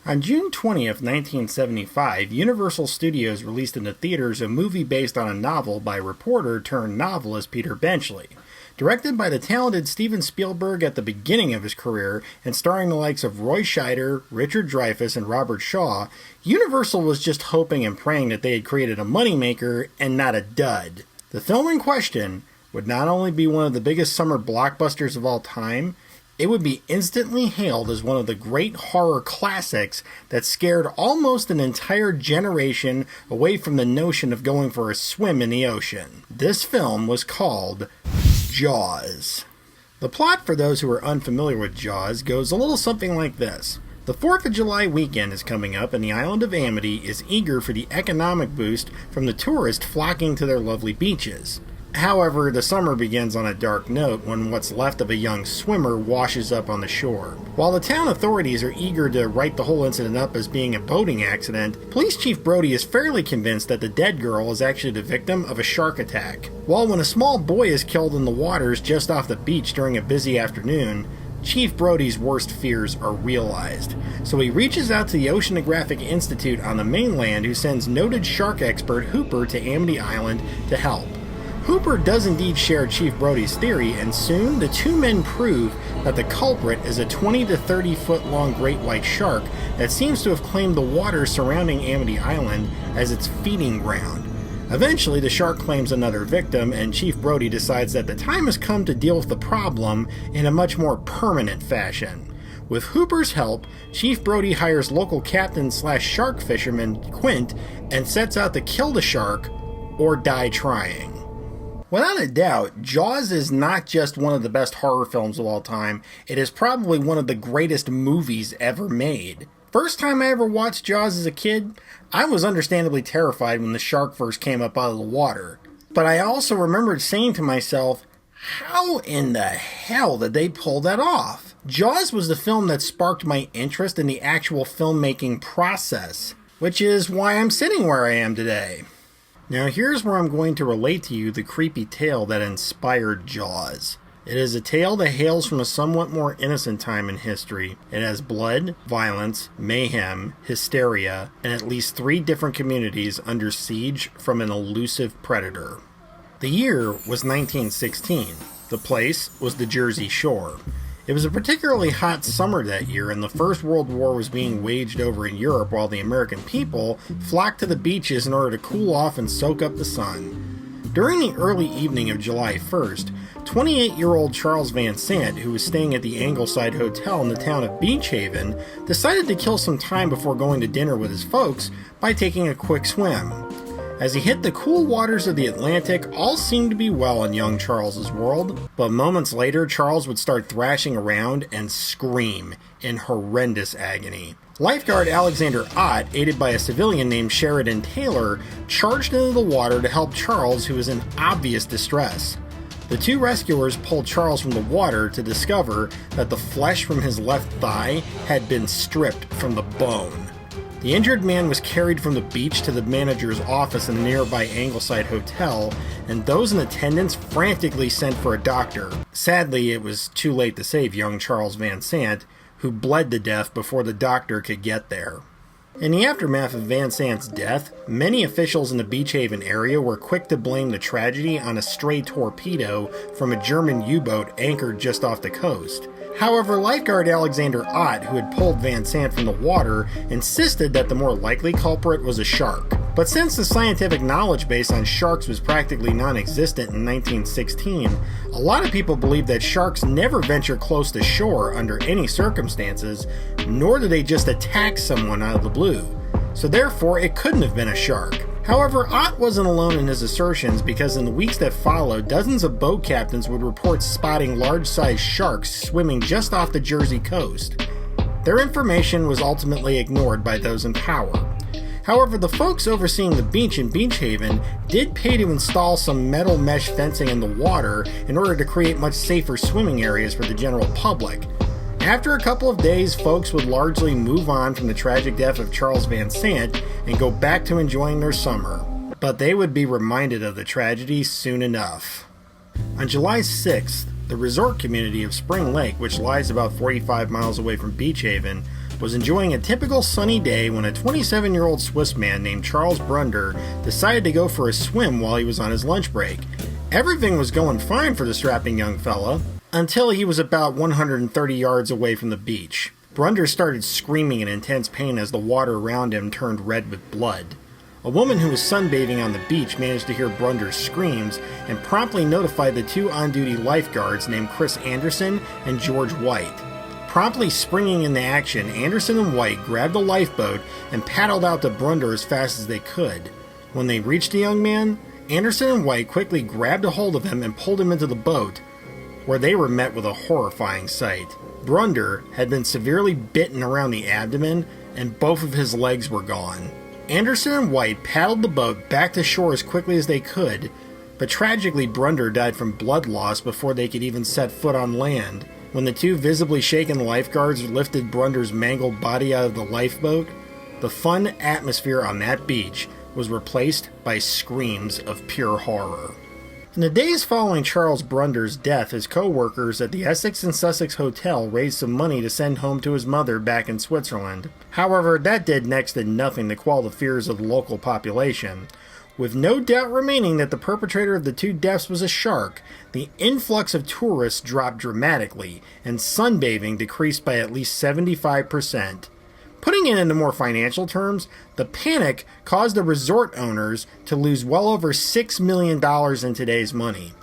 On June 20th, 1975, Universal Studios released into theaters a movie based on a novel by reporter turned novelist Peter Benchley. Directed by the talented Steven Spielberg at the beginning of his career and starring the likes of Roy Scheider, Richard Dreyfuss, and Robert Shaw, Universal was just hoping and praying that they had created a moneymaker and not a dud. The film in question would not only be one of the biggest summer blockbusters of all time, it would be instantly hailed as one of the great horror classics that scared almost an entire generation away from the notion of going for a swim in the ocean. This film was called Jaws. The plot, for those who are unfamiliar with Jaws, goes a little something like this. The 4th of July weekend is coming up and the island of Amity is eager for the economic boost from the tourists flocking to their lovely beaches. However, the summer begins on a dark note when what's left of a young swimmer washes up on the shore. While the town authorities are eager to write the whole incident up as being a boating accident, Police Chief Brody is fairly convinced that the dead girl is actually the victim of a shark attack. While when a small boy is killed in the waters just off the beach during a busy afternoon, Chief Brody's worst fears are realized. So he reaches out to the Oceanographic Institute on the mainland, who sends noted shark expert Hooper to Amity Island to help. Hooper does indeed share Chief Brody's theory, and soon the two men prove that the culprit is a 20 to 30 foot long great white shark that seems to have claimed the waters surrounding Amity Island as its feeding ground. Eventually, the shark claims another victim, and Chief Brody decides that the time has come to deal with the problem in a much more permanent fashion. With Hooper's help, Chief Brody hires local captain/shark fisherman Quint and sets out to kill the shark or die trying. Without a doubt, Jaws is not just one of the best horror films of all time, it is probably one of the greatest movies ever made. First time I ever watched Jaws as a kid, I was understandably terrified when the shark first came up out of the water. But I also remembered saying to myself, how in the hell did they pull that off? Jaws was the film that sparked my interest in the actual filmmaking process, which is why I'm sitting where I am today. Now here's where I'm going to relate to you the creepy tale that inspired Jaws. It is a tale that hails from a somewhat more innocent time in history. It has blood, violence, mayhem, hysteria, and at least 3 different communities under siege from an elusive predator. The year was 1916. The place was the Jersey Shore. It was a particularly hot summer that year, and the First World War was being waged over in Europe while the American people flocked to the beaches in order to cool off and soak up the sun. During the early evening of July 1st, 28-year-old Charles Van Sant, who was staying at the Angleside Hotel in the town of Beach Haven, decided to kill some time before going to dinner with his folks by taking a quick swim. As he hit the cool waters of the Atlantic, all seemed to be well in young Charles's world, but moments later, Charles would start thrashing around and scream in horrendous agony. Lifeguard Alexander Ott, aided by a civilian named Sheridan Taylor, charged into the water to help Charles, who was in obvious distress. The 2 rescuers pulled Charles from the water to discover that the flesh from his left thigh had been stripped from the bone. The injured man was carried from the beach to the manager's office in the nearby Angleside Hotel, and those in attendance frantically sent for a doctor. Sadly, it was too late to save young Charles Van Sant, who bled to death before the doctor could get there. In the aftermath of Van Sant's death, many officials in the Beach Haven area were quick to blame the tragedy on a stray torpedo from a German U-boat anchored just off the coast. However, lifeguard Alexander Ott, who had pulled Van Sant from the water, insisted that the more likely culprit was a shark. But since the scientific knowledge base on sharks was practically non-existent in 1916, a lot of people believed that sharks never venture close to shore under any circumstances, nor do they just attack someone out of the blue. So therefore, it couldn't have been a shark. However, Ott wasn't alone in his assertions, because in the weeks that followed, dozens of boat captains would report spotting large-sized sharks swimming just off the Jersey coast. Their information was ultimately ignored by those in power. However, the folks overseeing the beach in Beach Haven did pay to install some metal mesh fencing in the water in order to create much safer swimming areas for the general public. After a couple of days, folks would largely move on from the tragic death of Charles Van Sant and go back to enjoying their summer. But they would be reminded of the tragedy soon enough. On July 6th, the resort community of Spring Lake, which lies about 45 miles away from Beach Haven, was enjoying a typical sunny day when a 27-year-old Swiss man named Charles Brunder decided to go for a swim while he was on his lunch break. Everything was going fine for the strapping young fella, until he was about 130 yards away from the beach. Brunder started screaming in intense pain as the water around him turned red with blood. A woman who was sunbathing on the beach managed to hear Brunder's screams and promptly notified the two on-duty lifeguards named Chris Anderson and George White. Promptly springing into action, Anderson and White grabbed a lifeboat and paddled out to Brunder as fast as they could. When they reached the young man, Anderson and White quickly grabbed a hold of him and pulled him into the boat, where they were met with a horrifying sight. Brunder had been severely bitten around the abdomen, and both of his legs were gone. Anderson and White paddled the boat back to shore as quickly as they could, but tragically Brunder died from blood loss before they could even set foot on land. When the two visibly shaken lifeguards lifted Brunder's mangled body out of the lifeboat, the fun atmosphere on that beach was replaced by screams of pure horror. In the days following Charles Brunder's death, his co-workers at the Essex and Sussex Hotel raised some money to send home to his mother back in Switzerland. However, that did next to nothing to quell the fears of the local population. With no doubt remaining that the perpetrator of the two deaths was a shark, the influx of tourists dropped dramatically, and sunbathing decreased by at least 75%. Putting it into more financial terms, the panic caused the resort owners to lose well over $6 million in today's money.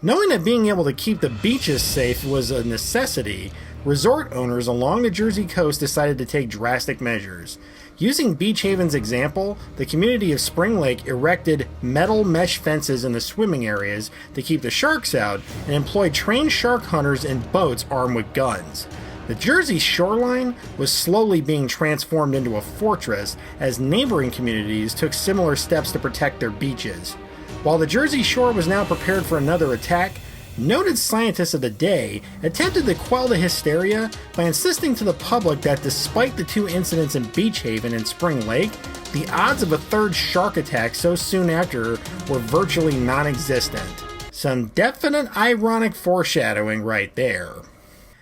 Knowing that being able to keep the beaches safe was a necessity, resort owners along the Jersey coast decided to take drastic measures. Using Beach Haven's example, the community of Spring Lake erected metal mesh fences in the swimming areas to keep the sharks out and employed trained shark hunters in boats armed with guns. The Jersey shoreline was slowly being transformed into a fortress as neighboring communities took similar steps to protect their beaches. While the Jersey Shore was now prepared for another attack, noted scientists of the day attempted to quell the hysteria by insisting to the public that despite the two incidents in Beach Haven and Spring Lake, the odds of a third shark attack so soon after were virtually non-existent. Some definite ironic foreshadowing right there.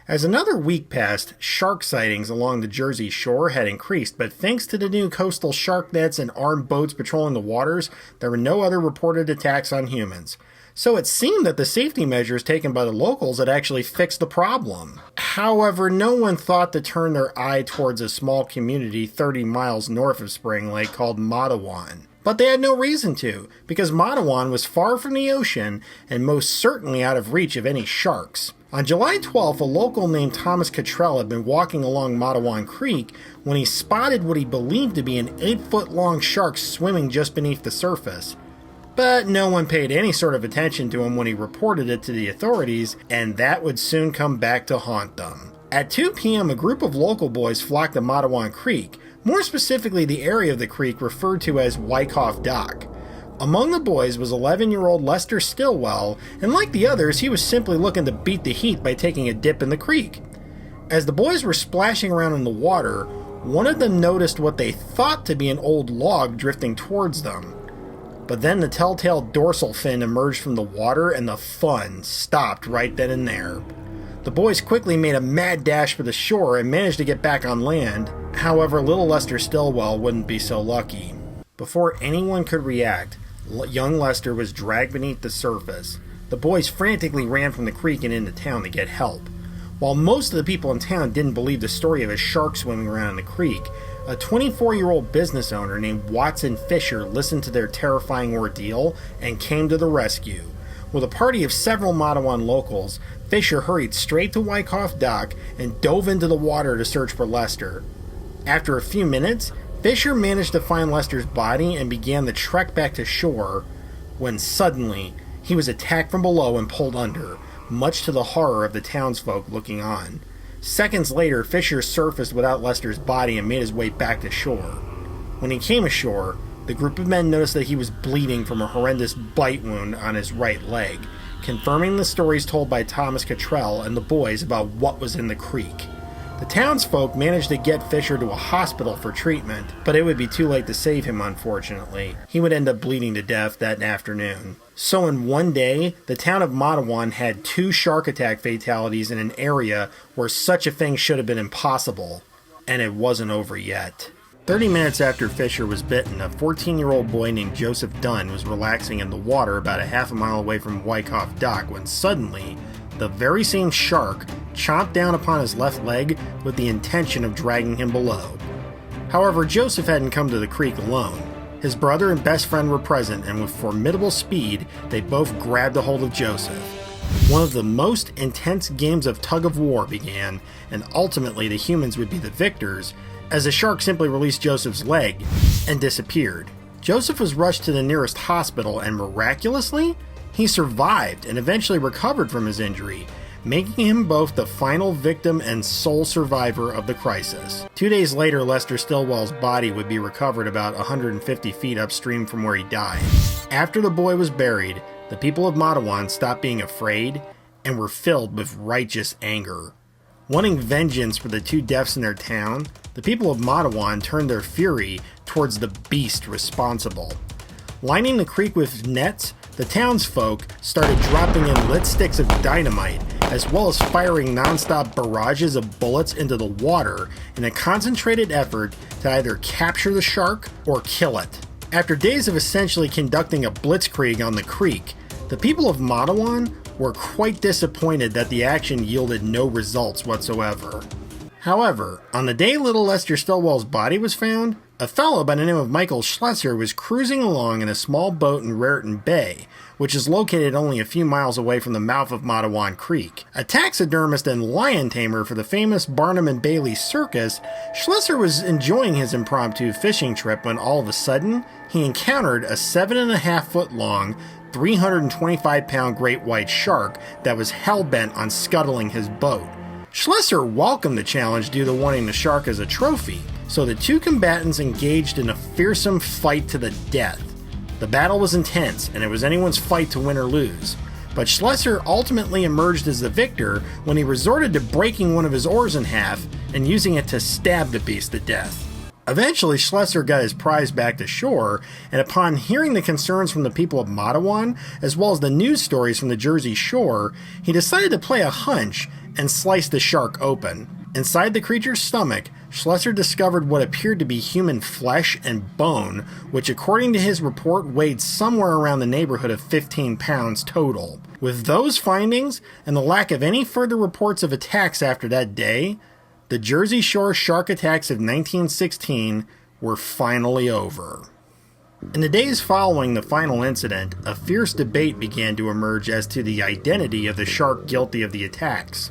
As another week passed, shark sightings along the Jersey Shore had increased, but thanks to the new coastal shark nets and armed boats patrolling the waters, there were no other reported attacks on humans. So it seemed that the safety measures taken by the locals had actually fixed the problem. However, no one thought to turn their eye towards a small community 30 miles north of Spring Lake called Matawan. But they had no reason to, because Matawan was far from the ocean and most certainly out of reach of any sharks. On July 12th, a local named Thomas Cottrell had been walking along Matawan Creek when he spotted what he believed to be an 8-foot-long shark swimming just beneath the surface. But no one paid any sort of attention to him when he reported it to the authorities, and that would soon come back to haunt them. At 2 p.m., a group of local boys flocked to Matawan Creek, more specifically the area of the creek referred to as Wyckoff Dock. Among the boys was 11-year-old Lester Stillwell, and like the others, he was simply looking to beat the heat by taking a dip in the creek. As the boys were splashing around in the water, one of them noticed what they thought to be an old log drifting towards them. But then the telltale dorsal fin emerged from the water and the fun stopped right then and there. The boys quickly made a mad dash for the shore and managed to get back on land. However, little Lester Stillwell wouldn't be so lucky. Before anyone could react, young Lester was dragged beneath the surface. The boys frantically ran from the creek and into town to get help. While most of the people in town didn't believe the story of a shark swimming around in the creek, a 24-year-old business owner named Watson Fisher listened to their terrifying ordeal and came to the rescue. With a party of several Matawan locals, Fisher hurried straight to Wyckoff Dock and dove into the water to search for Lester. After a few minutes, Fisher managed to find Lester's body and began the trek back to shore, when suddenly he was attacked from below and pulled under, much to the horror of the townsfolk looking on. Seconds later, Fisher surfaced without Lester's body and made his way back to shore. When he came ashore, the group of men noticed that he was bleeding from a horrendous bite wound on his right leg, confirming the stories told by Thomas Cottrell and the boys about what was in the creek. The townsfolk managed to get Fisher to a hospital for treatment, but it would be too late to save him, unfortunately. He would end up bleeding to death that afternoon. So in one day, the town of Matawan had 2 shark attack fatalities in an area where such a thing should have been impossible. And it wasn't over yet. 30 minutes after Fisher was bitten, a 14-year-old boy named Joseph Dunn was relaxing in the water about a half a mile away from Wyckoff Dock when suddenly, the very same shark chomped down upon his left leg with the intention of dragging him below. However, Joseph hadn't come to the creek alone. His brother and best friend were present, and with formidable speed, they both grabbed a hold of Joseph. One of the most intense games of tug-of-war began, and ultimately the humans would be the victors, as the shark simply released Joseph's leg and disappeared. Joseph was rushed to the nearest hospital, and miraculously, he survived and eventually recovered from his injury, making him both the final victim and sole survivor of the crisis. 2 days later, Lester Stillwell's body would be recovered about 150 feet upstream from where he died. After the boy was buried, the people of Matawan stopped being afraid and were filled with righteous anger. Wanting vengeance for the 2 deaths in their town, the people of Matawan turned their fury towards the beast responsible. Lining the creek with nets, the townsfolk started dropping in lit sticks of dynamite, as well as firing non-stop barrages of bullets into the water in a concentrated effort to either capture the shark or kill it. After days of essentially conducting a blitzkrieg on the creek, the people of Matawan were quite disappointed that the action yielded no results whatsoever. However, on the day little Lester Stillwell's body was found, a fellow by the name of Michael Schlesser was cruising along in a small boat in Raritan Bay, which is located only a few miles away from the mouth of Matawan Creek. A taxidermist and lion tamer for the famous Barnum and Bailey Circus, Schlesser was enjoying his impromptu fishing trip when all of a sudden, he encountered a 7.5-foot long, 325-pound great white shark that was hell-bent on scuttling his boat. Schlesser welcomed the challenge due to wanting the shark as a trophy, so the 2 combatants engaged in a fearsome fight to the death. The battle was intense, and it was anyone's fight to win or lose, but Schlesser ultimately emerged as the victor when he resorted to breaking one of his oars in half and using it to stab the beast to death. Eventually, Schlesser got his prize back to shore, and upon hearing the concerns from the people of Matawan, as well as the news stories from the Jersey Shore, he decided to play a hunch and slice the shark open. Inside the creature's stomach, Schlesser discovered what appeared to be human flesh and bone, which according to his report weighed somewhere around the neighborhood of 15 pounds total. With those findings, and the lack of any further reports of attacks after that day, the Jersey Shore shark attacks of 1916 were finally over. In the days following the final incident, a fierce debate began to emerge as to the identity of the shark guilty of the attacks.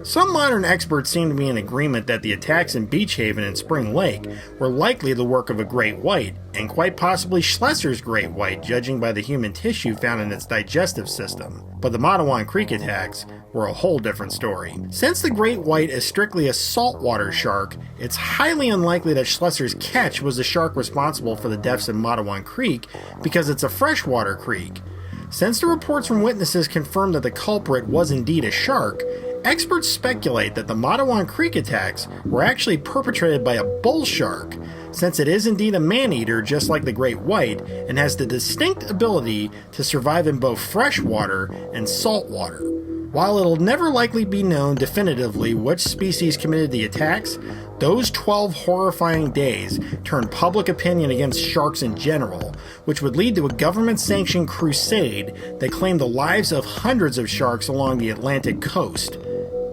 Some modern experts seem to be in agreement that the attacks in Beach Haven and Spring Lake were likely the work of a great white, and quite possibly Schlesser's great white, judging by the human tissue found in its digestive system. But the Matawan Creek attacks were a whole different story. Since the great white is strictly a saltwater shark, it's highly unlikely that Schlesser's catch was the shark responsible for the deaths in Matawan Creek, because it's a freshwater creek. Since the reports from witnesses confirmed that the culprit was indeed a shark, experts speculate that the Matawan Creek attacks were actually perpetrated by a bull shark, since it is indeed a man-eater just like the great white and has the distinct ability to survive in both freshwater and saltwater. While it'll never likely be known definitively which species committed the attacks, those 12 horrifying days turned public opinion against sharks in general, which would lead to a government-sanctioned crusade that claimed the lives of hundreds of sharks along the Atlantic coast,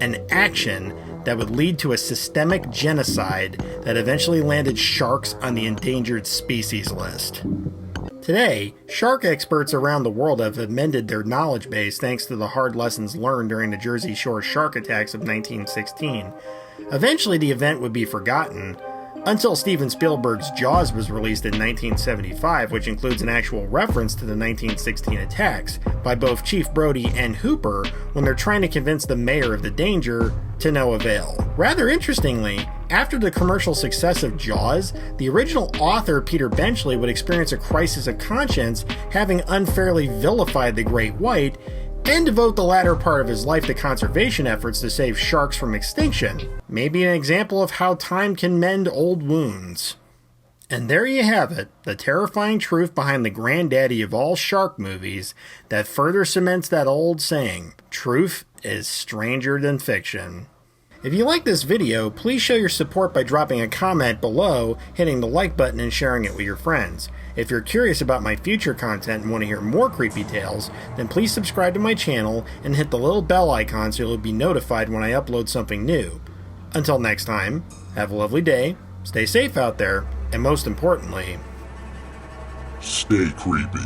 an action that would lead to a systemic genocide that eventually landed sharks on the endangered species list. Today, shark experts around the world have amended their knowledge base thanks to the hard lessons learned during the Jersey Shore shark attacks of 1916. Eventually, the event would be forgotten, until Steven Spielberg's Jaws was released in 1975, which includes an actual reference to the 1916 attacks by both Chief Brody and Hooper when they're trying to convince the mayor of the danger to no avail. Rather interestingly, after the commercial success of Jaws, the original author Peter Benchley would experience a crisis of conscience, having unfairly vilified the great white, and devote the latter part of his life to conservation efforts to save sharks from extinction. Maybe an example of how time can mend old wounds. And there you have it, the terrifying truth behind the granddaddy of all shark movies that further cements that old saying, truth is stranger than fiction. If you like this video, please show your support by dropping a comment below, hitting the like button, and sharing it with your friends. If you're curious about my future content and want to hear more creepy tales, then please subscribe to my channel and hit the little bell icon so you'll be notified when I upload something new. Until next time, have a lovely day, stay safe out there, and most importantly, stay creepy.